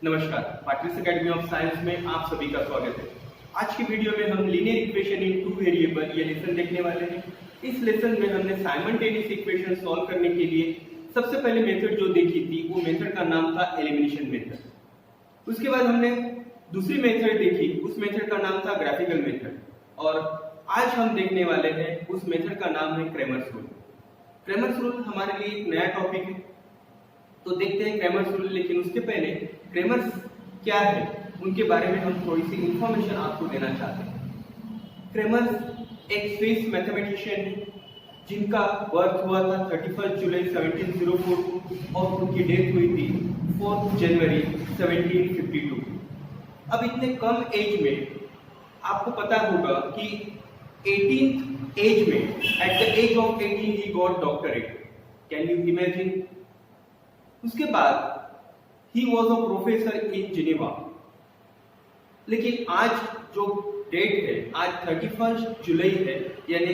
नमस्कार, parties academy of science में आप सभी का स्वागत है। आज की वीडियो में हम linear equation in two variable ये लेसन देखने वाले हैं। इस लेसन में हमने साइमल्टेनियस इक्वेशन सॉल्व करने के लिए सबसे पहले मेथड जो देखी थी वो मेथड का नाम था एलिमिनेशन मेथड। उसके बाद हमने दूसरी मेथड देखी, उस मेथड का नाम था ग्राफिकल मेथड। और आज हम देखने वाले हैं उस मेथड का नाम है क्रेमर्स रूल। क्रेमर्स रूल हमारे लिए एक नया टॉपिक है, तो देखते हैं क्रेमर्स रूल। लेकिन उसके पहले क्रेमर्स क्या है उनके बारे में हम थोड़ी सी इंफॉर्मेशन आपको देना चाहते हैं। क्रेमर्स एक स्विस मैथमेटिशियन है जिनका बर्थ हुआ था 31 जुलाई 1704 को और उनकी डेथ हुई थी 4 जनवरी 1752। अब इतने कम एज में आपको पता होगा कि 18th एज में, at the age of 18 he got doctorate. Can you imagine? उसके बाद he was a professor in Geneva. लेकिन आज जो डेट है, आज 31 जुलाई है, यानी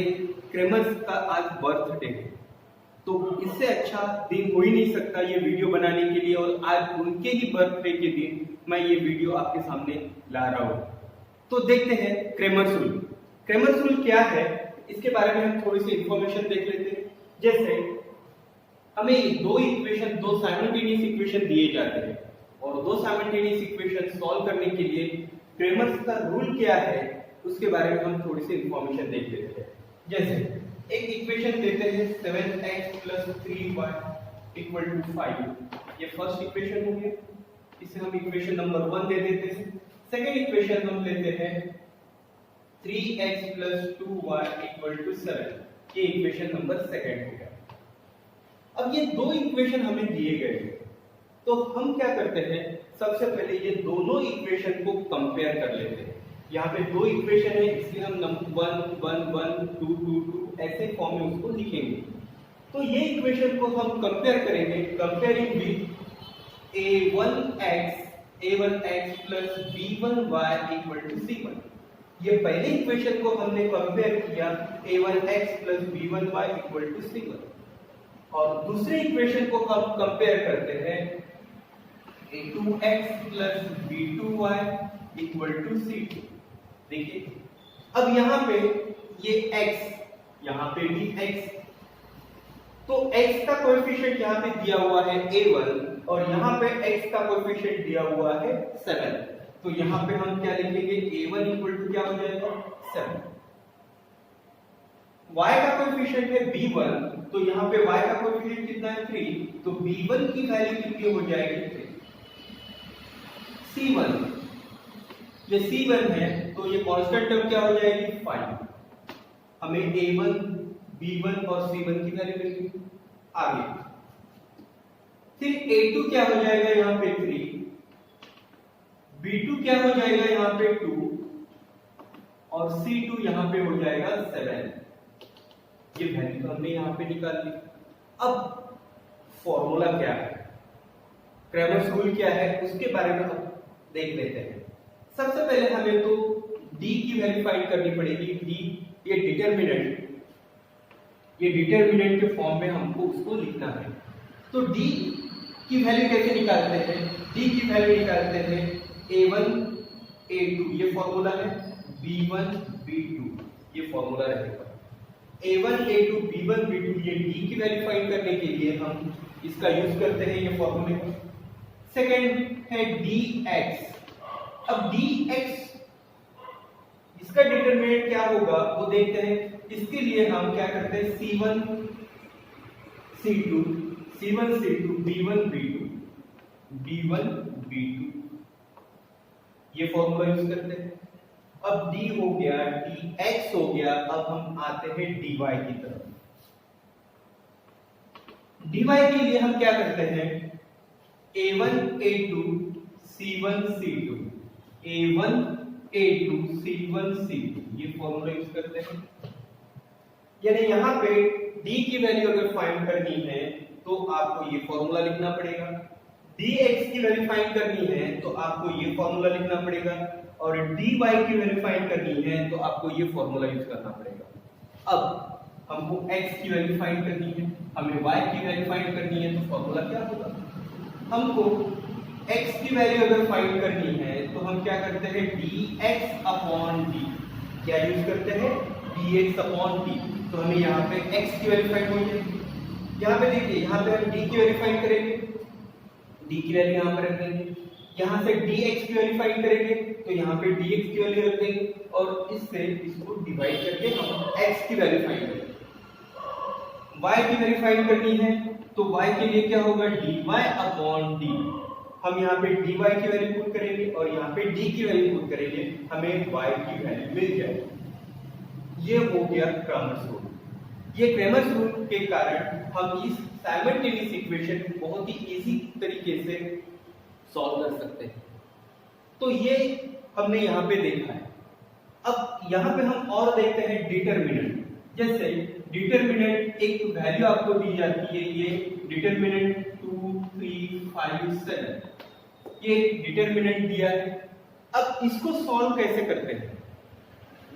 क्रेमर्स का आज बर्थडे है। तो इससे अच्छा दिन हो ही नहीं सकता ये वीडियो बनाने के लिए, और आज उनके ही बर्थडे के दिन मैं ये वीडियो आपके सामने ला रहा हूँ। तो देखते हैं क्रेमर्स रूल। क्रेमर्स रूल क्या है इसके बारे में हम थोड़ी सी इंफॉर्मेशन देख लेते हैं। जैसे हमें दो साइमल्टेनियस इक्वेशन दिए जाते हैं, और दो साइमल्टेनियस इक्वेशन सॉल्व करने के लिए क्रेमर्स का रूल क्या है उसके बारे में हम थोड़ी सी इंफॉर्मेशन देख लेते हैं। जैसे एक इक्वेशन देते हैं 7x + 3y = 5। ये फर्स्ट इक्वेशन हो गया, इसे हम इक्वेशन नंबर 1 दे देते हैं। सेकंड इक्वेशन हम लेते हैं 3x + 2y = 7। ये इक्वेशन नंबर सेकंड हो गया। अब ये दो इक्वेशन हमें दिए गए हैं, तो हम क्या करते हैं, सबसे पहले ये दोनों इक्वेशन को कंपेयर कर लेते हैं। यहाँ पे दो इक्वेशन है, इसलिए हम 1 1 1 2 2 2 ऐसे फॉर्म में उसको लिखेंगे। तो ये इक्वेशन को हम कंपेयर करेंगे, comparing with a1x + b1y = c1। ये पहले इक्वेशन को हमने कंपेयर किया a1x + b1y = c1, और दूसरे इक्वेशन को हम कंपेयर करते हैं a2x + b2y = c2। देखिए अब यहाँ पे ये x, यहाँ पे भी x, तो x का कोएफिशिएंट यहाँ पे दिया हुआ है a1 और यहाँ पे x का कोएफिशिएंट दिया हुआ है 7। तो यहाँ पे हम क्या लिखेंगे, a1 = क्या हो जाएगा 7। y का कोएफिशिएंट है b1, तो यहाँ पे y का कोएफिशिएंट कितना है 3, तो b1 की वैल्यू कितनी हो जाएगी 3। c1, ये c1 है तो ये कांस्टेंट टर्म क्या हो जाएगी 5। हमें a1 b1 और c1 की वैल्यू मिलेगी। आगे फिर a2 क्या हो जाएगा यहाँ पे 3, b2 क्या हो जाएगा यहाँ पे 2, और c2 यहाँ पे हो जाएगा 7। ये वैल्यू तो हमने यहाँ पे निकाल ली। अब फॉर्मूला क्या है, क्रेमर्स रूल क्या है उसके बारे में हम देख लेते हैं। सबसे पहले हमें तो d की वैल्यू फाइंड करनी पड़ेगी। d ये डिटरमिनेंट के फॉर्म में हमको उसको लिखना है। तो d की वैल्यू कैसे निकालते हैं, d की वैल्यू निकालते हैं a1 a2 ये फॉर्मूला है, b1 b2 ये फॉर्मूला रहेगा। a1 a2 b1 b2 ये d की वैल्यू फाइंड करने के लिए हम इसका यूज करते हैं ये फॉर्मूले का। सेकंड है dx। अब dx इसका डिटरमिनेंट क्या होगा वो देखते हैं। इसके लिए हम क्या करते हैं, c1 c2 b1 b2 b1 b2 ये फॉर्मूला यूज करते हैं। अब d हो गया, dx हो गया। अब हम आते हैं dy की तरफ। dy के लिए हम क्या करते हैं, a1 a2 c1 c2 a1 a2 c1 c2 ये फॉर्मूला यूज करते हैं। यानी यहाँ पे d की वैल्यू अगर फाइंड करनी है तो आपको ये फॉर्मूला लिखना पड़ेगा, dx की वैल्यू फाइंड करनी है तो आपको ये फॉर्मूला लिखना पड़ेगा, और dy की वैल्यू फाइंड करनी है तो आपको ये फॉर्मूला यूज करना पड़ेगा। अब हमको x की वैल्यू फाइंड करनी है, हमें y की वैल्यू फाइंड करनी है, तो फॉर्मूला क्या होगा, हमको x की वैल्यू अगर फाइंड करनी है तो हम क्या करते हैं dx अपॉन d, क्या यूज करते हैं dx अपॉन d। तो हमें यहाँ पे x की वैल्यू फाइंड होगी, यहाँ पे देखिए यहाँ पे हम d की वैल्यू फाइंड करेंगे, d की वैल्यू यहाँ पर रख देंगे, यहाँ से dx की वैल्यू फाइंड करेंगे तो यहाँ पे dx की वैल्यू रख देंगे और इससे इसको डिवाइड करके हम x की वैल्यू फाइंड करेंगे। y की वैल्यू फाइंड करनी है तो y के लिए क्या होगा dy अपॉन d, हम यहाँ पे dy की वैल्यू पुट करेंगे और यहाँ पे d की वैल्यू पुट करेंगे, हमें y की वैल्यू मिल जाएगी। ये हो गया क्रैमर्स रूल। ये क्रैमर्स रूल के कारण हम इस साइमल्टेनियस इक्वेशन को बहुत ही इजी तरीके से सॉल्व कर सकते हैं। तो ये हमने यहाँ पे देखा है। अब यहाँ पे हम और देखते हैं डिटरमिनेंट। जैसे डिटरमिनेंट एक वैल्यू आपको दी जाती है, ये डिटरमिनेंट 2 3 5 7, ये डिटरमिनेंट दिया है। अब इसको सॉल्व कैसे करते हैं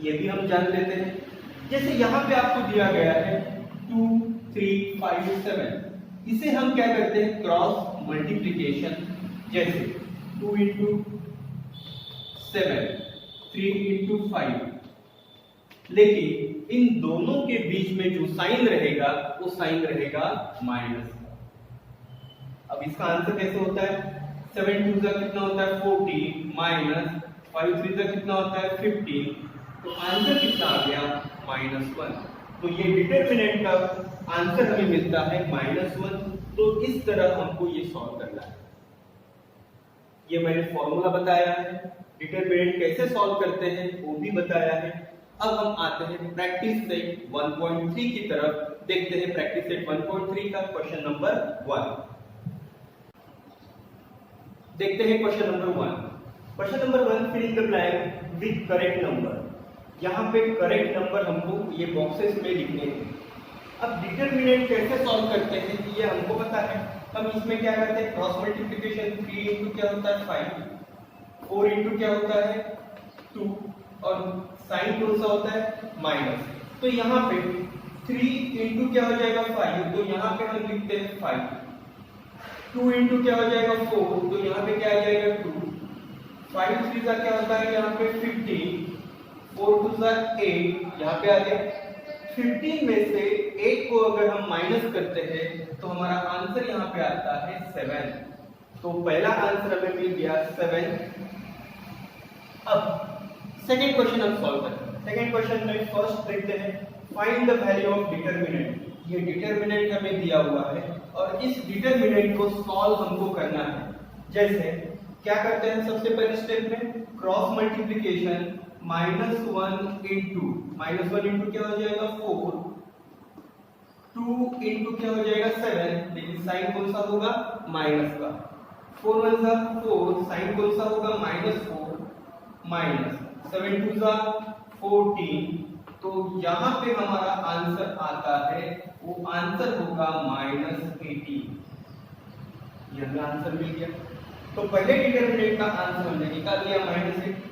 ये भी हम जान लेते हैं। जैसे यहाँ पे आपको दिया गया है 2 3 5 7, इसे हम क्या करते हैं क्रॉस मल्टीप्लिकेशन, जैसे 2 into 7 3 into 5, लेकिन इन दोनों के बीच में जो साइन रहेगा वो साइन रहेगा माइनस का। अब इसका आंसर कैसे होता है 7 2 का कितना होता है 14 माइनस 5 3 का कितना होता है 15, तो आंसर कितना आ गया -1। तो ये डिटरमिनेंट का आंसर हमें मिलता है -1। तो इस तरह हमको ये सॉल्व करना है। ये मैंने फॉर्मूला बताया है, डिटरमिनेंट कैसे सॉल्व करते हैं वो भी बताया है। अब हम आते हैं प्रैक्टिस सेट 1.3 की तरफ, देखते हैं प्रैक्टिस सेट 1.3 का क्वेश्चन नंबर 1। देखते हैं question number 1। Question number 1, fill in the blank with correct number. यहाँ पे करेक्ट नंबर हमको ये बॉक्सेस में लिखने हैं। अब डिटरमिनेंट कैसे सॉल्व करते हैं ये हमको पता है। हम इसमें क्या करते हैं क्रॉस मल्टीप्लिकेशन, 3 into क्या होता है 5, 4 into क्या होता है 2, और साइन कौन सा होता है माइनस। तो यहाँ पे 3 into क्या हो जाएगा 5, तो यहाँ पे हम लिखते हैं 5, 2 into क्या हो जाएगा 4, तो यहाँ पे क्या आ जाएगा 2, 5 3 का क्या होता है यहाँ पे 15, 4 2 का 8, यहाँ पे आ गया 15 में से 8 को अगर हम माइनस करते हैं तो हमारा आंसर यहाँ पे आता है 7। तो पहला आंसर हमें मिल गया 7। अब सेकंड क्वेश्चन हम सॉल्व करते हैं। सेकंड क्वेश्चन में फर्स्ट देखते हैं find the value of determinant. ये डिटरमिनेंट हमें दिया हुआ है और इस डिटरमिनेंट को सॉल्व हमको करना है। जैसे क्या करते हैं सबसे पहले स्टेप में क्रॉस मल्टीप्लिकेशन, -1 into क्या हो जाएगा 4, 2 into क्या हो जाएगा 7, लेकिन साइन कौन सा होगा माइनस का, 4 1 जा 4, साइन कौन सा होगा -4, माइनस 7 2 जा 14। तो यहाँ पे हमारा आंसर आता है, वो आंसर होगा -18। ये हमें आंसर मिल गया। तो पहले डिटरमिनेंट का आंसर हमने निकाल लिया -8।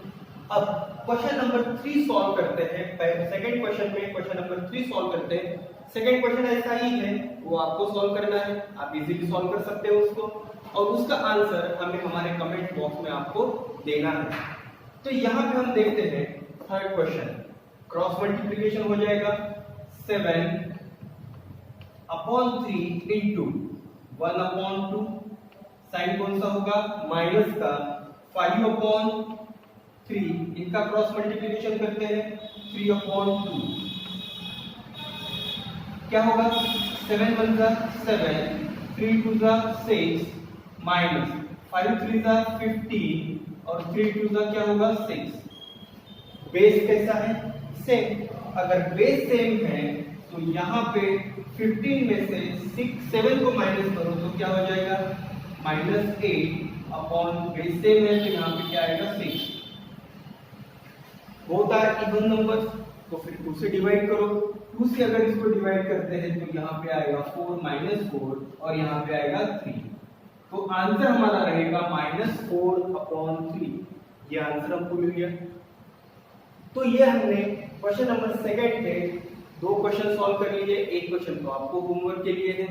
अब क्वेश्चन नंबर 3 सॉल्व करते हैं। सेकंड क्वेश्चन में क्वेश्चन नंबर 3 सॉल्व करते हैं। सेकंड क्वेश्चन ऐसा ही है, वो आपको सॉल्व करना है, आप इजीली सॉल्व कर सकते हो उसको, और उसका आंसर हमें हमारे कमेंट बॉक्स में आपको देना है। तो यहाँ पे हम देखते हैं थर्ड क्वेश्चन, क्रॉस मल्टीप्लिकेशन हो जाएगा 7 अपॉन 3 इंटू 1 अपॉन 2, साइन कौन सा होगा माइनस का, 5 अपॉन 3, इनका क्रॉस मल्टीप्लिकेशन करते हैं 3 अपॉन 2, क्या होगा 7 1 जा 7, 3 2 जा 6, माइनस 5 3 जा 15 और 3 2 जा क्या होगा 6। बेस कैसा है सेम। अगर बेस सेम है तो यहाँ पे 15 में से 7 को माइनस करो तो क्या हो जाएगा -8 अपॉन बेस सेम है तो यहाँ पे क्या आएगा 6। बोथ आर इवन नंबर्स, तो फिर 2 से डिवाइड करो। 2 से अगर इसको डिवाइड करते हैं तो यहाँ पे आएगा 4 -4 और यहाँ पे आएगा 3। तो आंसर हमारा रहेगा -4 अपॉन 3। ये आंसर हमको मिल गया। तो ये हमने क्वेश्चन नंबर सेकंड के 2 क्वेश्चन सॉल्व कर लिए। एक क्वेश्चन तो आपको होमवर्क के लिए है।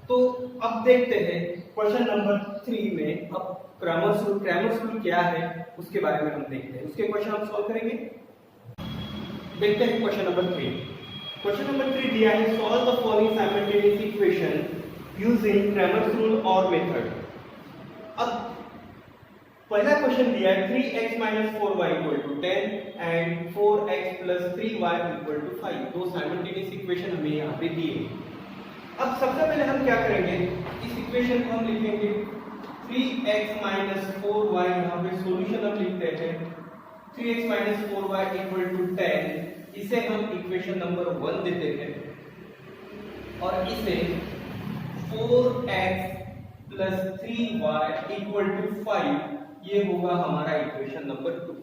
तो अब देखते हैं क्वेश्चन नंबर 3 में। अब क्रैमर्स रूल क्या है उसके बारे में हम देखते हैं, उसके क्वेश्चन हम सॉल्व करेंगे। देखते हैं क्वेश्चन नंबर 3। क्वेश्चन नंबर 3 दिया है, solve the following simultaneous equation using Cramer's rule और मेथड। अब पहला क्वेश्चन दिया है 3x - 4y = 10 and 4x + 3y = 5। दो साइमल्टेनियस इक्वेशन हमें यहाँ पे दिए हैं। अब सबसे पहले हम क्या करेंगे, इस इक्वेशन को हम लिखेंगे 3x - 4y, यहाँ पे सॉल्यूशन हम लिखते हैं 3x - 4y = 10। इसे हम इक्वेशन नंबर 1 देते हैं और इसे 4x + 3y = 5, ये होगा हमारा इक्वेशन नंबर 2।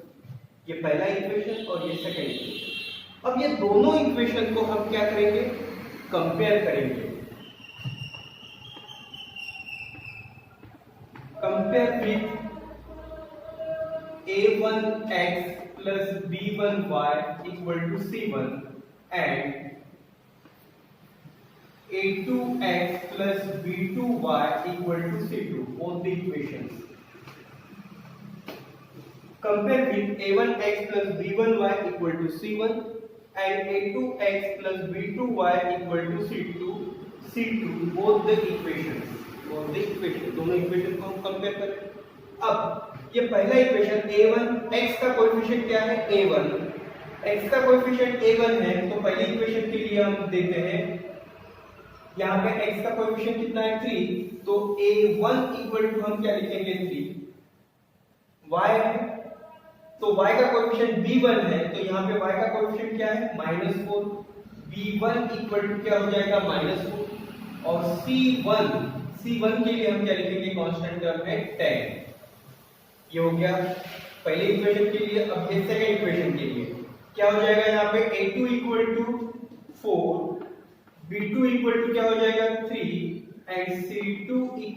ये पहला इक्वेशन और ये सेकंड इक्वेशन। अब ये दोनों इक्वेशन को हम क्या करेंगे, कंपेयर करेंगे। Compare with a1x + b1y = c1 and a2x + b2y = c2, both the equations. Compare with a1x + b1y = c1 and a2x + b2y = c2, both the equations. दोनों इक्वेशन को हम कंपेयर करें। अब ये पहला इक्वेशन a1, x का कोएफिशिएंट क्या है, a1, x का कोएफिशिएंट a1 है, तो पहली इक्वेशन के लिए हम देते हैं यहाँ पे x का कोएफिशिएंट कितना है, 3, तो a1 = हम क्या लिखेंगे, 3। y है तो y का कोएफिशिएंट b1 है, तो यहाँ पे y का कोएफिशिएंट क्या है, -4। b1 = क्या हो जाएगा, -4। और c1 के लिए हम क्या लिखेंगे, कांस्टेंट टर्म है 10। ये हो गया पहले इक्वेशन के लिए। अब ये सेकंड इक्वेशन के लिए क्या हो जाएगा, यहाँ पे a2 = 4, b2 = क्या हो जाएगा, 3 एंड c2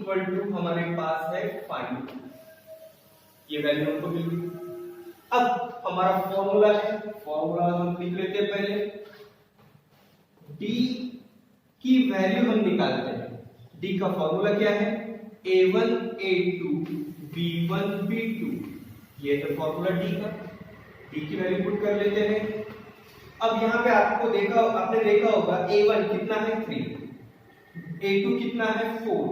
= हमारे पास है 5। ये वैल्यू हमको मिल गई। अब हमारा फॉर्मूला हम लिख लेते हैं पहले। d की वैल्यू हम निकालते हैं। d का फॉर्मूला क्या है, a1 a2 b1 b2, ये तो फॉर्मूला d का। d की वैल्यू पुट कर लेते हैं। अब यहाँ पे आपने देखा होगा a1 कितना है, 3, a2 कितना है, 4,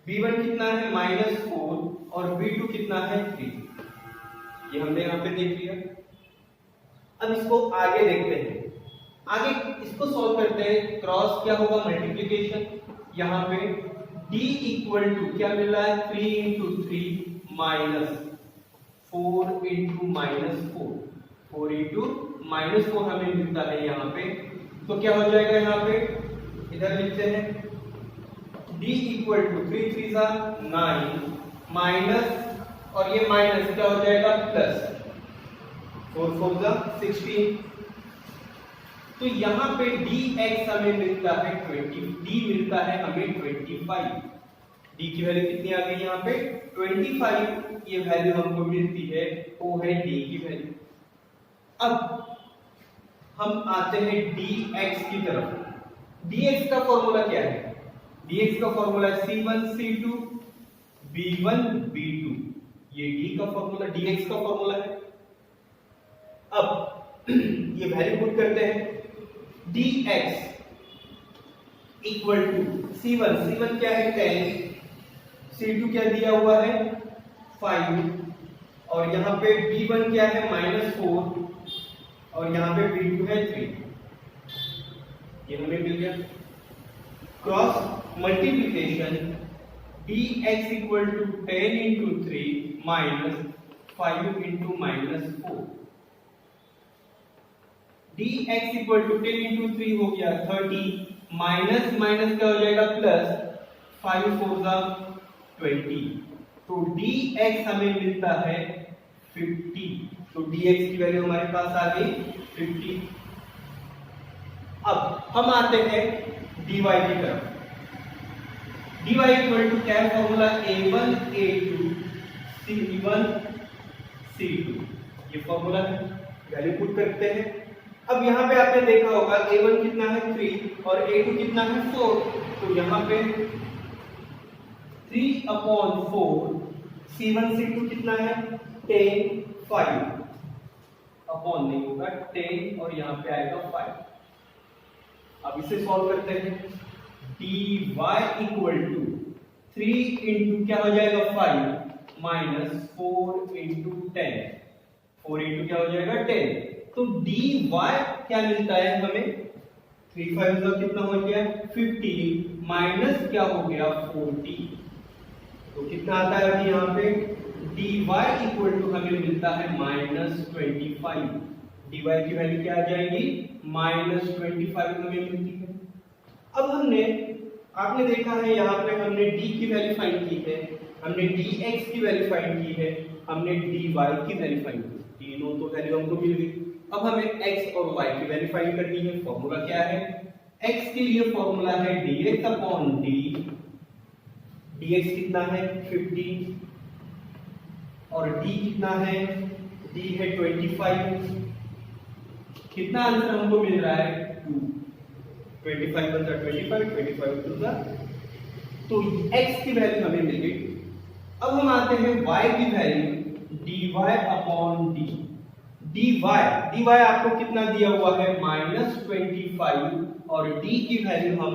b1 कितना है, -4 और b2 कितना है, 3। ये हमने यहाँ पे देख लिया। अब इसको आगे देखते हैं। आगे इसको सॉल्व करते हैं। क्रॉस क्या होगा, मल्टीप्लिकेशन। यहाँ पे d = क्या मिल रहा है, 3 × 3 -4 × -4, 4 × -4 हमें मिलता है यहाँ पे। तो क्या हो जाएगा, यहाँ पे इधर लिखते हैं d = 3 3 9 माइनस, और ये माइनस क्या हो जाएगा, प्लस 4 4 16। तो यहाँ पे dx हमें मिलता है 20, d मिलता है हमें 25। d की वैल्यू कितनी आ गई, यहाँ पे 25 ये वैल्यू हमको मिलती है, वो है d की वैल्यू। अब हम आते हैं dx की तरफ। dx का फॉर्मूला क्या है, dx का formula c1 c2 b1 b2, ये d का फॉर्मूला, dx का फॉर्मूला है। अब ये वैल्यू पुट करते हैं। dx = c1 क्या है, 10, c2 क्या दिया हुआ है, 5, और यहाँ पे b1 क्या है, -4, और यहाँ पे b2 है 3। ये हमें मिल गया। क्रॉस मल्टीप्लिकेशन dx = 10 × 3 -5 × -4, dx = 10 × 3 हो गया 30, माइनस माइनस क्या हो जाएगा, प्लस, 5 4 20। तो dx हमें मिलता है 50। तो dx की वैल्यू हमारे पास आ गई 50। अब हम आते हैं dy की तरफ। dy = क्या है formula, a1 a2 c1 c2, ये फॉर्मूला है। वैल्यू पुट करते हैं। अब यहाँ पे आपने देखा होगा a1 कितना है, 3 और a2 कितना है, 4। तो यहाँ पे 3/4 C1 C2 कितना है 10 5 अपॉन नहीं होगा 10 और यहाँ पे आएगा 5। अब इसे सॉल्व करते हैं dy इक्वल टू 3 इंटू क्या हो जाएगा 5 माइनस 4 इंटू 10 4 इंटू क्या हो जाएगा 10। तो dy क्या मिलता है हमें 3 5 का कितना हो गया 50 माइनस क्या हो गया 40। तो कितना आता है अभी यहाँ पे dy इक्वल टू हमें मिलता है -25। dy की वैल्यू क्या आ जाएगी -25 हमें मिलती है। अब आपने देखा है यहाँ पे हमने d की वैल्यू फाइंड की है, हमने dx की वैल्यू फाइंड की है, हमने dy की वैल्यू फाइंड की, तीनों तो वैल्यू हमको मिल गई। अब हमें x और y की वैल्यू फाइंड करनी है। फॉर्मूला क्या है x के लिए फॉर्मूला है dx अपॉन d, dx कितना है 50 और d कितना है d है 25। कितना आंसर हमको मिल रहा है 2। 25 बचा 25 25 टू तो x की वैल्यू हमें मिल गई। अब हम आते हैं y की value dy upon d। dy आपको कितना दिया हुआ है -25 और d की वैल्यू हम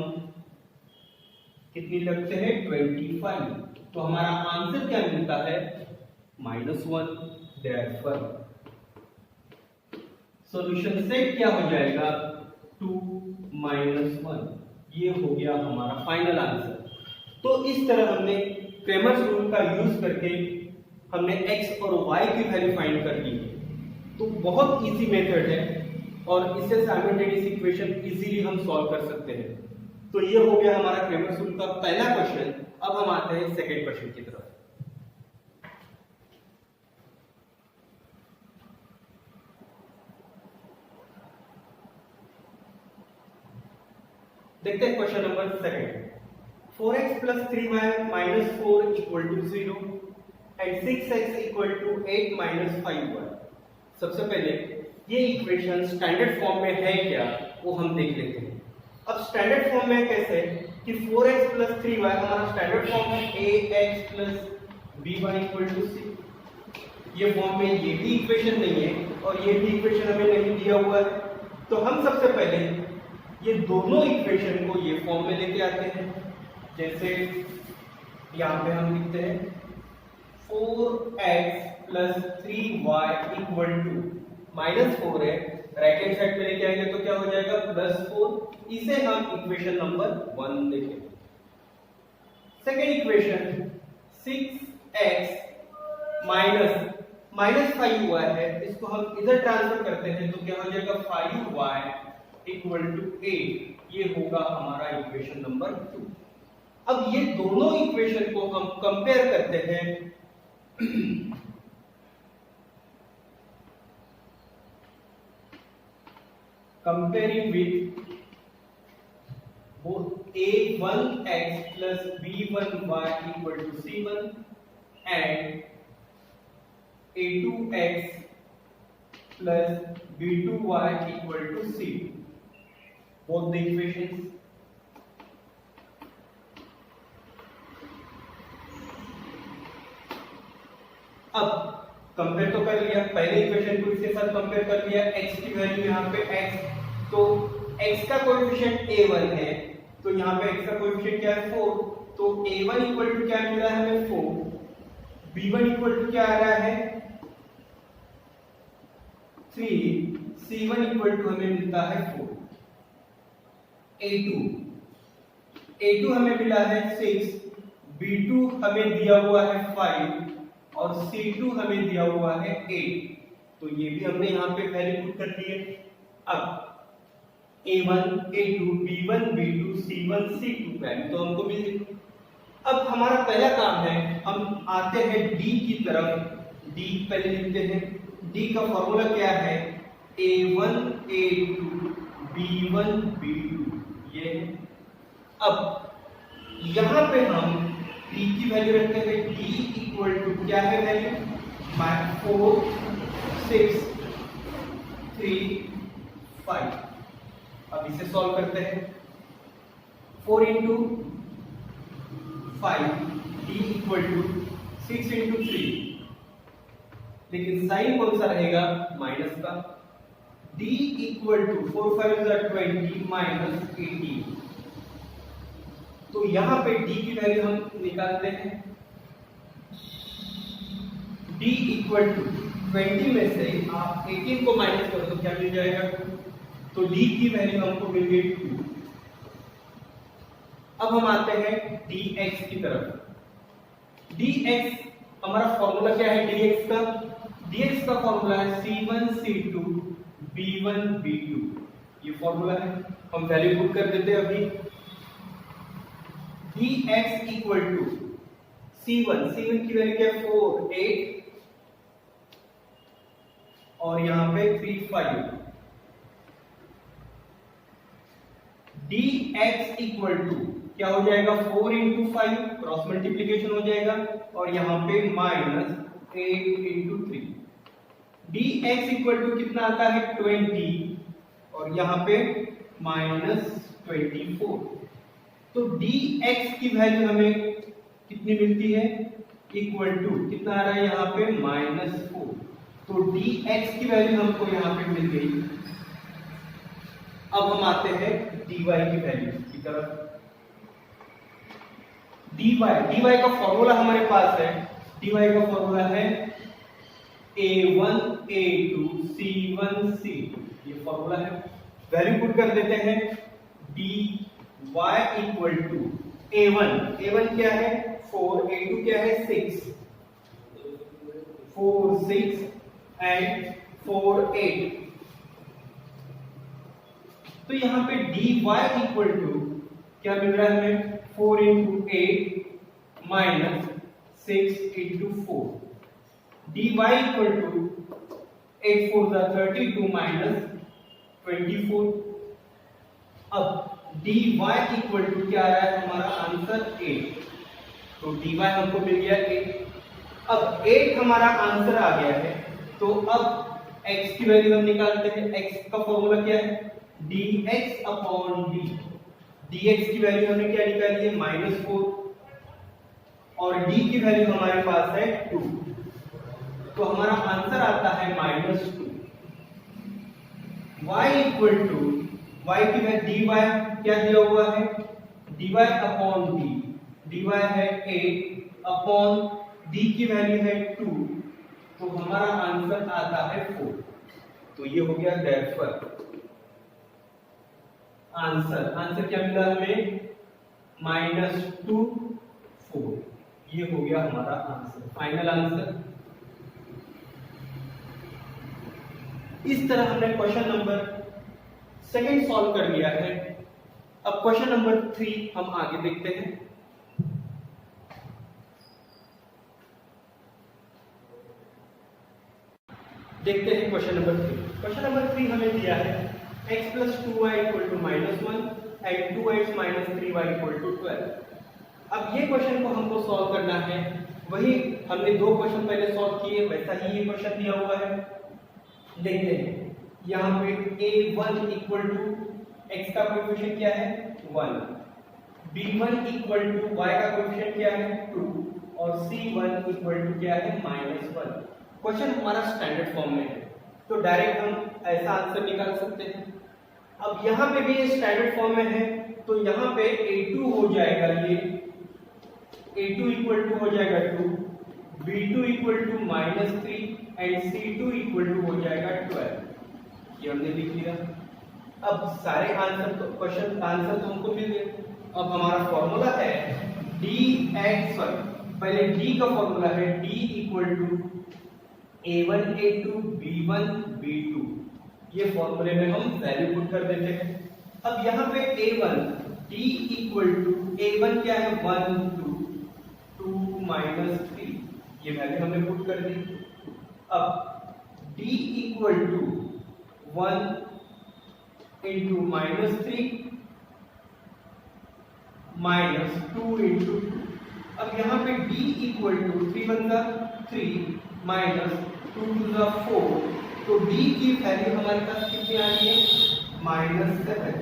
कितनी लगते हैं 25। तो हमारा आंसर क्या मिलता है -1। देयरफॉर सॉल्यूशन सेट क्या हो जाएगा 2 -1। ये हो गया हमारा फाइनल आंसर। तो इस तरह हमने क्रेमर्स रूल का यूज करके हमने x और y की वैल्यू फाइंड कर ली है। तो बहुत इजी मेथड है और इससे साइमल्टेनियस इक्वेशन इजीली हम सॉल्व कर सकते हैं। तो ये हो गया हमारा क्रेमर्स रूल का पहला क्वेश्चन। अब हम आते हैं सेकंड क्वेश्चन की तरफ। देखते हैं question number second. 4x plus 3y minus 4 equal to 0 and 6x equal to 8 minus 5y। सबसे पहले ये इक्वेशन स्टैंडर्ड फॉर्म में है क्या वो हम देख लेते हैं। अब स्टैंडर्ड फॉर्म में कैसे कि 4x plus 3y हमारा स्टैंडर्ड फॉर्म है ax plus by equal to c। ये फॉर्म में ये भी इक्वेशन नहीं है और ये भी इक्वेशन हमें नहीं दिया हुआ है। तो हम सबसे पहले ये दोनों इक्वेशन को ये फॉर्म में लेके आते हैं। जैसे यहाँ पे हम लिखते हैं 4x plus 3y equal to -4 है, राइट हैंड साइड में लेके आएंगे तो क्या हो जाएगा +4। इसे हम इक्वेशन नंबर 1 लिखें। सेकेंड इक्वेशन 6x -5y है, इसको हम इधर ट्रांसफर करते हैं तो क्या हो जाएगा 5y इक्वल टू 8। ये होगा हमारा इक्वेशन नंबर 2। अब ये दोनों इक्वेशन को हम कंपेयर करते हैं। Comparing with both a1x plus b1y equal to c1 and a2x plus b2y equal to c2, both the equations। अब कंपेयर तो कर लिया, पहले इक्वेशन को इसके साथ कंपेयर कर लिया। x की वैल्यू यहाँ पे x, तो x का कोएफिशिएंट a1 है तो यहाँ पे x का कोएफिशिएंट क्या है 4। तो a1 इक्वल टू क्या मिल रहा है हमें 4, b1 इक्वल टू क्या आ रहा है 3, c1 इक्वल टू हमें मिलता है 4। a2 हमें मिला है 6, b2 हमें दिया हुआ है 5 और c2 हमें दिया हुआ है 8। तो ये भी हमने यहाँ पे वैल्यू पुट कर दिए। अब a1 a2 b1 b2 c1 c2 value तो हमको मिल गई। अब हमारा पहला काम है, हम आते हैं d की तरफ। d पहले लिखते हैं। d का फॉर्मूला क्या है a1 a2 b1 b2 ये है। अब यहाँ पे हम d की वैल्यू रखते हैं। d इक्वल टू क्या है वैल्यू 4 6 3 5। अब इसे सॉल्व करते हैं। 4 into 5 d equal to 6 into 3, लेकिन साइन कौन सा रहेगा? माइनस का। d equal to 4 5 20 minus 18। तो यहां पे d की वैल्यू हम निकालते हैं। d इक्वल टू 20 में से आप 18 को माइनस करो तो क्या मिल जाएगा? 2। तो d की वैल्यू हमको मिल गई 2। अब हम आते हैं dx की तरफ। dx हमारा फॉर्मूला क्या है dx का? dx का फॉर्मूला है c1 c2 b1 b2। ये फॉर्मूला है, हम वैल्यू पुट कर देते हैं अभी। dx इक्वल टू c1 की वैल्यू क्या है? 4 8 और यहां पे 3 5। dx इक्वल टू क्या हो जाएगा? 4 इंटू 5, क्रॉस मल्टीप्लीकेशन हो जाएगा, और यहां पे minus 8 into 3। dx equal to कितना आता है? 20, और यहां पे माइनस 24। तो dx की वैल्यू हमें कितनी मिलती है? इक्वल टू कितना आ रहा है यहां पे? -4। तो dx की वैल्यू हमको यहां पे मिल गई। अब हम आते हैं dy की वैल्यू की तरफ। dy का फॉर्मूला हमारे पास है। dy का फॉर्मूला है a1 a2 c1 c2। ये फॉर्मूला है, वैल्यू पुट कर देते हैं। dy इक्वल टू a1 क्या है? 4, a2 क्या है? 6, 4 6 एंड 4 8। तो यहां पे dy इक्वल टू क्या मिल रहा है हमें? 4 into 8 minus 6 into 4। dy equal to 8 4 32 minus 24। अब dy इक्वल टू क्या आ रहा है हमारा आंसर? 8। तो dy हमको मिल गया 8। अब 8 हमारा आंसर आ गया है, तो अब x की वैल्यू हम निकालते हैं। x का फॉर्मूला क्या है? dx upon d। dx की वैल्यू हमने क्या निकाली है? -4, और d की वैल्यू हमारे पास है 2। तो हमारा आंसर आता है -2। y इक्वल टू y की वैल्यू dy क्या दिया हुआ है? dy upon d। dy है 8 अपॉन d की वैल्यू है 2, तो हमारा आंसर आता है 4। तो ये हो गया देयरफॉर आंसर क्या मिला हमें? -2 4। ये हो गया हमारा आंसर, फाइनल आंसर। इस तरह हमने क्वेश्चन नंबर 2 सॉल्व कर लिया है। अब क्वेश्चन नंबर 3 हम आगे देखते हैं। देखते हैं क्वेश्चन नंबर 3। क्वेश्चन नंबर 3 हमें दिया है x plus 2y equal to -1 and 2x minus 3y equal to 12। अब ये क्वेश्चन को हमको सॉल्व करना है। वही हमने 2 क्वेश्चन पहले सॉल्व किए, वैसा ही ये क्वेश्चन दिया हुआ है। देखते हैं यहाँ पे a1 इक्वल टू x का कोएफिशिएंट क्या है? 1, b1 इक्वल टू y का कोएफिशिएंट क्या है? 2, और c1 इक्वल टू क्या है? -1। क्वेश्चन हमारा स्टैंडर्ड फॉर्म में है, तो डायरेक्ट हम ऐसा आंसर निकाल सकते हैं। अब यहाँ पे भी ये स्टैंडर्ड फॉर्म में है, तो यहाँ पे a2 हो जाएगा, ये a2 इक्वल टू हो जाएगा 2, b2 equal to -3 and c2 equal to हो जाएगा 12। ये हमने लिख लिया। अब सारे आंसर तो क्वेश्चन आंसर तो हमको मिल गए। अब हमारा फॉर्मूला है dx, पहले d का फॉर्मूला है d equal to a1 a2 b1 b2। ये फॉर्मूले में हम वैल्यू पुट कर देते हैं। अब यहाँ पे a1 d equal to a1 क्या है? 1 2 2 -3, ये वैल्यू हमने पुट कर दी। अब d equal to 1 into -3 -2 into 2। अब यहाँ पे d इक्वल टू 3 × 3 -2 × 4, तो d की वैल्यू हमारे पास कितनी आ रही है? -7।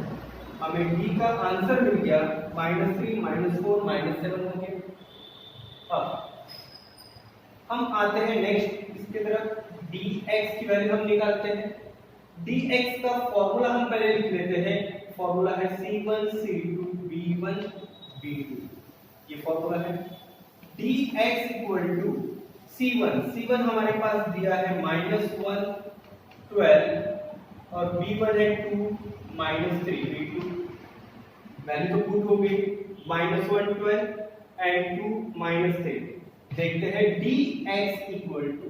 हमें d का आंसर मिल गया -3 -4 -7 हो गया। अब हम आते हैं नेक्स्ट इसके तरफ, dx की वैल्यू हम निकालते हैं। dx का फॉर्मूला हम पहले लिख लेते हैं, फॉर्मूला है c1 c2 b1 b2, ये फॉर्मूला है। dx इक्वल टू c1 हमारे पास दिया है -1 12 और b1 है 2 -3 b2, वैल्यू तो पुट हो गई, -1 12 एंड 2 -3। देखते हैं dx इक्वल टू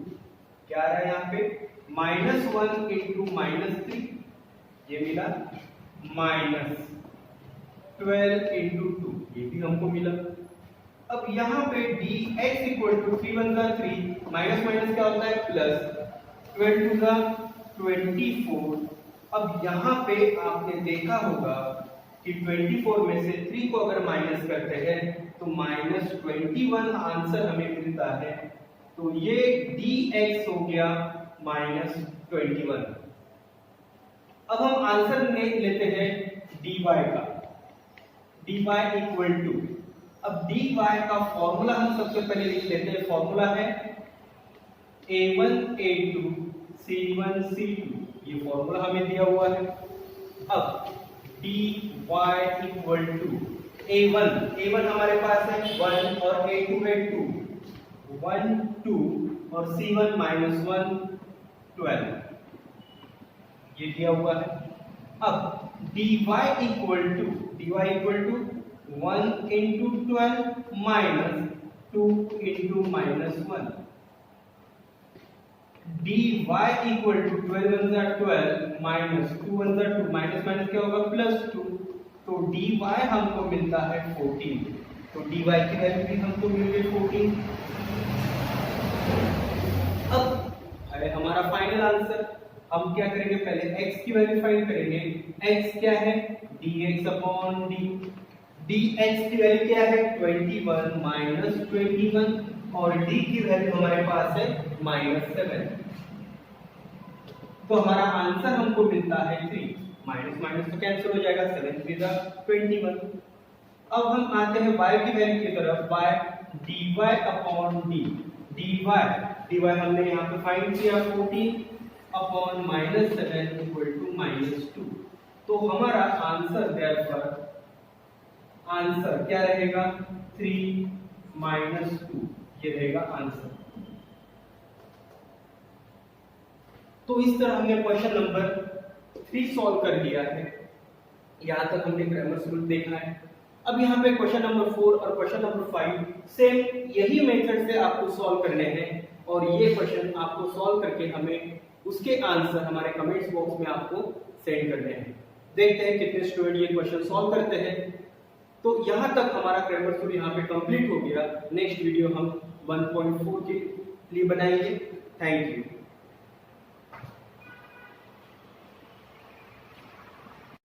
क्या आ रहा है यहाँ पे, -1 इंटू -3 ये मिला, -12 इंटू 2 ये भी हमको मिला। अब यहाँ पे dx इक्वल टू 3 1 जा 3, माइनस माइनस क्या होता है प्लस, 12 2 जा 24। अब यहाँ पे आपने देखा होगा कि 24 में से 3 को अगर माइनस करते हैं तो -21 आंसर हमें मिलता है। तो ये dx हो गया -21। अब हम आंसर लेते हैं dy का, dy इक्वल टू, अब dy का फॉर्मूला हम सबसे पहले लिख लेते हैं, फॉर्मूला है a1 a2 c1 c2, ये फॉर्मूला हमें दिया हुआ है। अब dy इक्वल टू a1 हमारे पास है 1 और a2 है 2, 1 2 और c1 -1 12 ये दिया हुआ है। अब dy equal to 1 into 12 minus 2 into -1, dy equal to 12 1 जा 12 माइनस 2 1 जा 2, माइनस माइनस क्या होगा +2, तो dy हमको मिलता है 14। तो dy की वैल्यू भी हमको मिल गई 14। अब है हमारा फाइनल आंसर, हम क्या करेंगे, पहले x की वैल्यू फाइंड करेंगे। x क्या है, dx अपॉन d, dx की वैल्यू क्या है 21 -21 और d की वैल्यू हमारे पास है -7। तो हमारा आंसर हमको मिलता है 3, माइनस माइनस तो कैंसिल हो जाएगा, 7 3 जा 21। अब हम आते हैं y की वैल्यू की तरफ, y dy upon d, dy हमने यहाँ पे फाइंड किया 14 अपॉन -7 इक्वल टू -2। तो हमारा आंसर देयरफॉर आंसर क्या रहेगा 3 -2, ये रहेगा आंसर। तो इस तरह हमने क्वेश्चन नंबर 3 सॉल्व कर लिया है। यहाँ तक हमने ग्रामर रूल देखा है। अब यहाँ पे क्वेश्चन नंबर 4 और क्वेश्चन नंबर 5 सेम यही मेथड से आपको सॉल्व करने हैं और ये क्वेश्चन आपको सॉल्व करके हमें उसके आंसर हमारे कमेंट्स बॉक्स में आपको सेंड करने हैं। देखते हैं कितने स्टूडेंट ये क्वेश्चन सॉल्व करते हैं। तो यहाँ तक हमारा ग्रामर रूल यहाँ पे कंप्लीट हो गया। नेक्स्ट वीडियो हम 1.4 के लिए बनाएंगे। Thank you.